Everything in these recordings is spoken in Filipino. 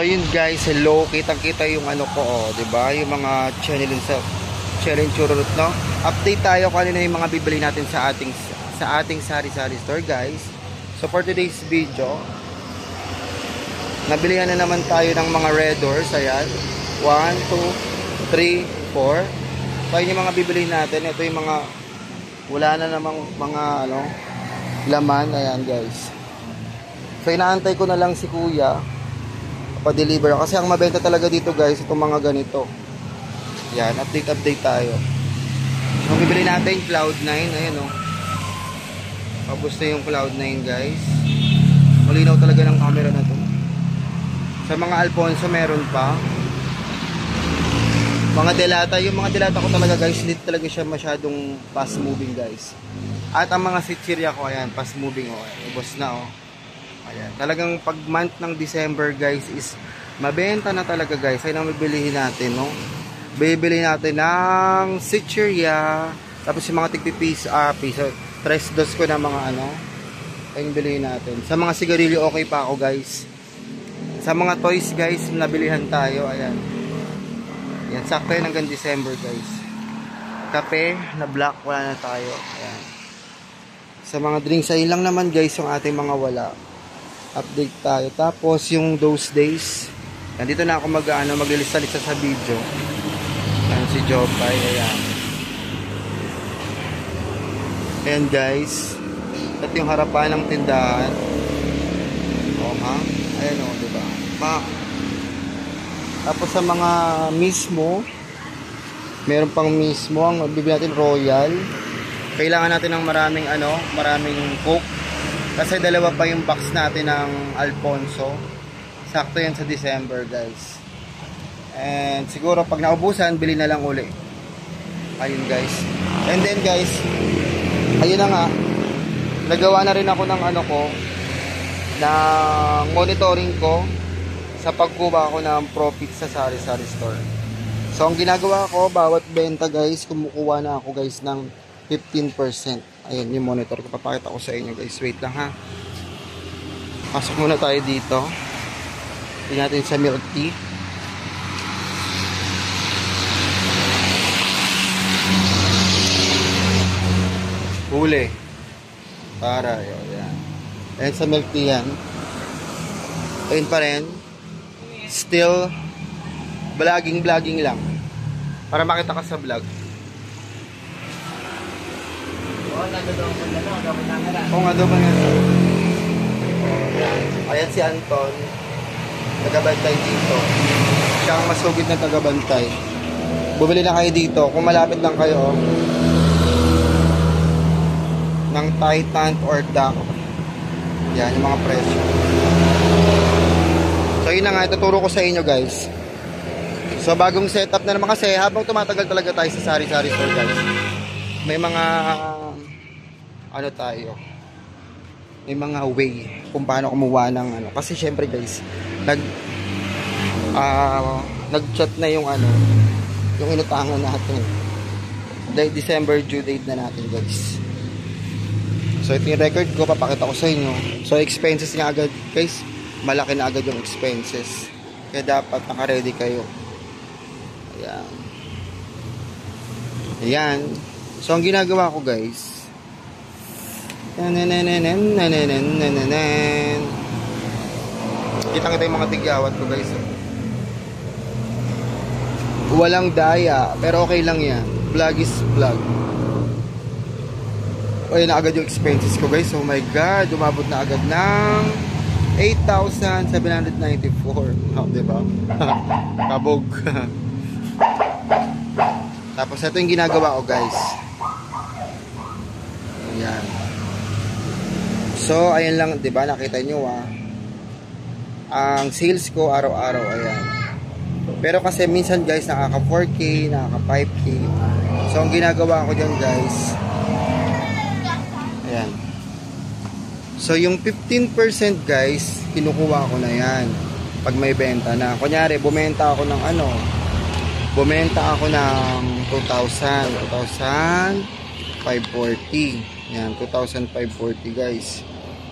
So yun guys, hello, kitang-kita yung ano ko, oh, 'di ba? Yung mga channel sa challenge chururut, no? Update tayo kung ano na yung mga bibili natin sa ating sari-sari store, guys. So for today's video, nabilihan na naman tayo ng mga red doors, ayan. 1 2 3 4. So yun yung mga bibili natin. Ito yung mga wala na namang mga laman, ayan guys. So inaantay ko na lang si kuya pa-deliver kasi ang mabenta talaga dito guys itong mga ganito. Yan, update tayo. So bibili natin Cloud9, ayan tapos na yung Cloud9 guys. Malinaw talaga ng camera na to. Sa mga Alfonso meron pa mga Delata. Yung mga Delata ko talaga guys, hindi talaga siya masyadong fast moving guys. At ang mga Sitcheria ko, ayan, fast moving ubos na ayan, talagang pag month ng December guys is mabenta na talaga guys. Ayun ang bibilihin natin, bibili natin ng Sitcheria, tapos yung mga tigpipis piso 3 dos ko na mga ayun bilihin natin. Sa mga sigarilyo okay pa ako guys. Sa mga toys guys, nabilihan tayo, ayan. Yan, sakto yun hanggang December guys. Kape na black, wala na tayo, ayan. Sa mga drinks, ayun lang naman guys yung ating mga wala. Update tayo. Tapos yung those days, nandito na ako maglilista-lista sa video. Ayan si Jopay, ayan. Ayan guys, ito yung harapan ng tindahan. Ayan diba? Tapos sa mga mismo, meron pang mismo ang bibili natin Royal. Kailangan natin ng maraming Coke. Kasi dalawa pa yung box natin ng Alfonso. Sakto yan sa December guys. And siguro pag naubusan, bili na lang uli. Ayun guys. And then guys, ayun na nga. Nagawa na rin ako ng ng monitoring ko sa pagkuha ko ng profit sa sari-sari store. So ang ginagawa ko, bawat benta guys, kumukuha na ako guys ng 15%. Ayun yung monitor ko, papakita ko sa inyo guys. Wait lang pasok muna tayo dito. Tingnan natin sa milk tea. Huli para yan. Ayun sa milk tea yan. Ayun pa rin, still vlogging lang para makita ka sa vlog. Kung ano ba nga. Ayan si Anton, tagabantay dito. Siya ang masugid na tagabantay. Bumili na kayo dito kung malapit lang kayo ng Titan or Duck. Yan yung mga presyo. So yun na nga, ituturo ko sa inyo guys. So bagong setup na naman kasi habang tumatagal talaga tayo sa sari-sari store guys, may mga tayo, may mga way kung paano kumuha ng kasi syempre guys, nag-chat na yung yung inutangan natin. December due date na natin guys. So ito yung record ko, papakita ko sa inyo. So expenses nga agad guys, malaki na agad yung expenses. Kaya dapat naka-ready kayo. Ayan. So ang ginagawa ko guys, kitang-kita yung mga tigyawat ko guys. Walang daya, pero okay lang yan. Vlog is vlog. Ayun na agad yung expenses ko guys. Oh my god, umabot na agad ng 8,794. Diba? Kabog. Tapos ito yung ginagawa ko guys. Ayan. So ayan lang, diba? Nakita nyo ang sales ko araw-araw, ayan. Pero kasi minsan guys, nakaka 4K, nakaka 5K. So ang ginagawa ko dyan guys, ayan. So yung 15% guys, kinukuha ko na yan pag may benta na. Kunyari, bumenta ako ng 2,540. Yan, 2,540 guys.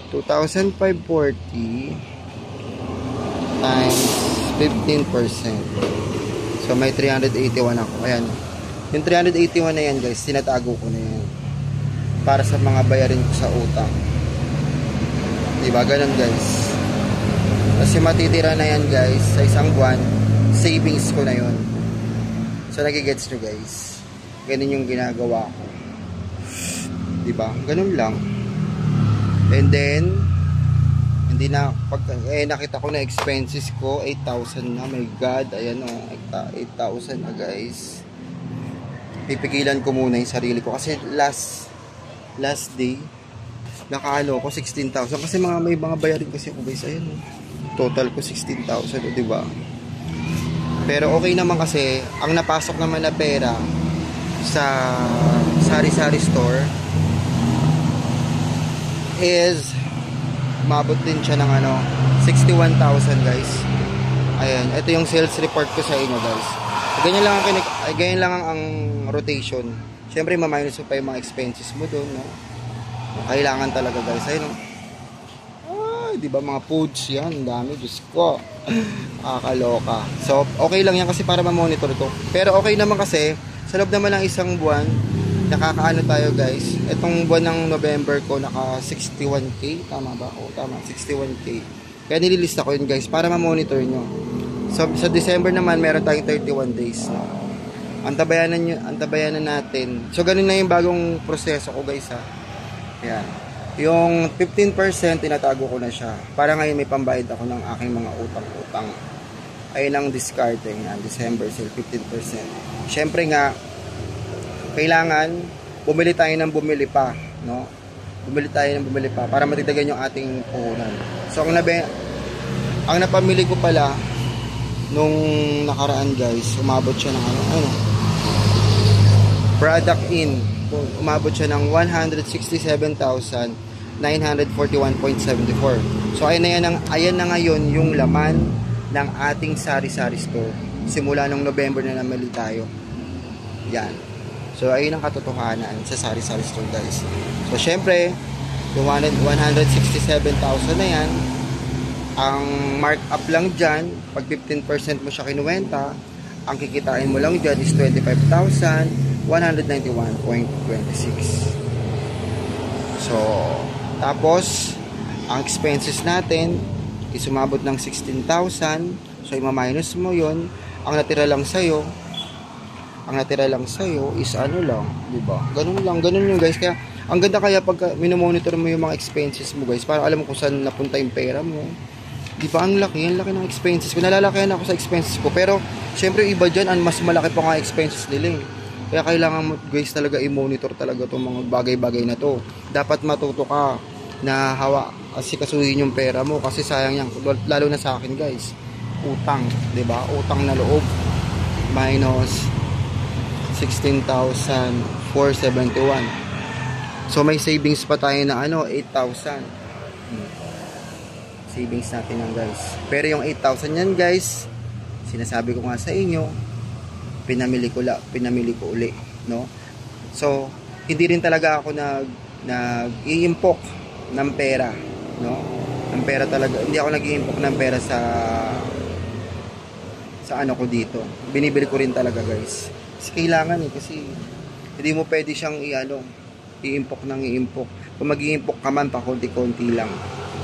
2,540 times 15%. So may 381 ako. Ayan. Yung 381 na yan guys, tinatago ko na yan. Para sa mga bayarin ko sa utang. Diba? Ganun guys. Kasi matitira na yan guys sa isang buwan, savings ko na yun. So nagigets nyo guys. Ganun yung ginagawa ko. Diba? Ganun lang. And then hindi na pag nakita ko na expenses ko 8,000 na. My god, ayan o, 8,000 na guys. Pipigilan ko muna yung sarili ko kasi last day nakaano ko 16,000 kasi may mga bayarin kasi ako guys. Ayan o, total ko 16,000 o, diba? Pero okay naman kasi ang napasok naman na pera sa sari-sari store is mabot din siya ng 61,000 guys. Ayan, ito yung sales report ko sa inyo guys. Ganyan lang ang rotation. Syempre ma-minus mo pa yung mga expenses mo doon, no? Kailangan talaga guys. Ayun, no? Ay, di ba mga foods yan, dami, Diyos ko. Kakaloka. So, okay lang yan kasi para ma-monitor ko. Pero okay naman kasi sa loob naman ng isang buwan, nakakaano tayo guys. Itong buwan ng November ko naka 61k, tama ba? O tama, 61k. Kaya nililista ko yun guys para ma-monitor nyo. So sa December naman meron tayong 31 days. No? Antabayanan natin. So ganun na yung bagong proseso ko guys ha. Yan. Yung 15% tinatago ko na siya. Para ngayon may pambayad ako ng aking mga utang-utang. Ayun ang discarding yan. December sale 15%. Syempre nga kailangan bumili tayo ng bumili pa, no? Bumili tayo ng bumili pa para matagdagan yung ating puhunan. So ang napamili ko pala nung nakaraan guys, umabot siya ng product in, umabot siya ng 167,941.74. So ayan na ngayon yung laman ng ating sari-sari store simula nung November na namili tayo. Yan. So ayun ang katotohanan sa sari-sari store guys. So syempre yung 167,000 na yan, ang markup lang dyan, pag 15% mo siya kinuwenta, ang kikitain mo lang dyan is 25,191.26. So, tapos, ang expenses natin is umabot ng 16,000. So, ima-minus mo yun. Ang natira lang sa'yo is lang, diba? Ganun yung guys. Kaya, ang ganda kaya pag minomonitor mo yung mga expenses mo guys, para alam mo kung saan napunta yung pera mo. Di ba ang laki ng expenses ko. Nalalakihan ako sa expenses ko. Pero, syempre iba dyan, mas malaki pa nga expenses nila eh. Kaya kailangan mo guys talaga i-monitor talaga itong mga bagay-bagay na to. Dapat matuto ka na asikasuhin yung pera mo. Kasi sayang yan. Lalo na sa akin guys. Utang. Di ba? Utang na loob. Minus 16,471. So, may savings pa tayo na 8,000. Savings natin yan guys. Pero yung 8,000 yan guys, sinasabi ko nga sa inyo, pinamili ko uli, no? So, hindi rin talaga ako nag-iimpok ng pera, no? Ng pera talaga. Hindi ako nag-iimpok ng pera sa ano ko dito. Binibili ko rin talaga guys. Kasi kailangan kasi hindi mo pwede siyang i-impok ng i-impok. Kung mag-iimpok ka man pa konti-konti lang.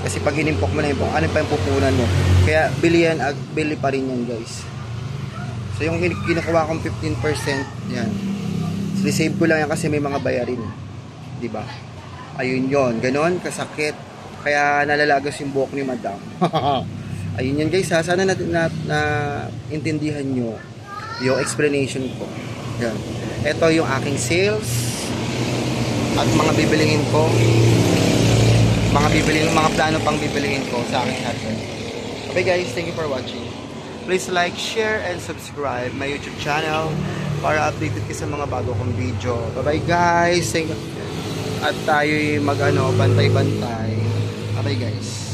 Kasi pag inimpok mo na impok, ano pa yung pupunan mo? Kaya bili pa rin yan guys. So yung kinukuha kong 15%, yan. So, save ko lang yan kasi may mga bayarin. Diba? Ayun yon, ganon, kasakit. Kaya nalalagas yung buhok ni madam. Ayun yan guys ha. Sana na intindihan nyo yung explanation ko. Yan. Ito yung aking sales at mga bibilingin ko. Mga plano pang bibilihin ko sa aking hardware. Okay guys, thank you for watching. Please like, share, and subscribe my YouTube channel para updated ka sa mga bago kong video. Bye bye guys. At tayo'y bantay-bantay. Bye bye guys.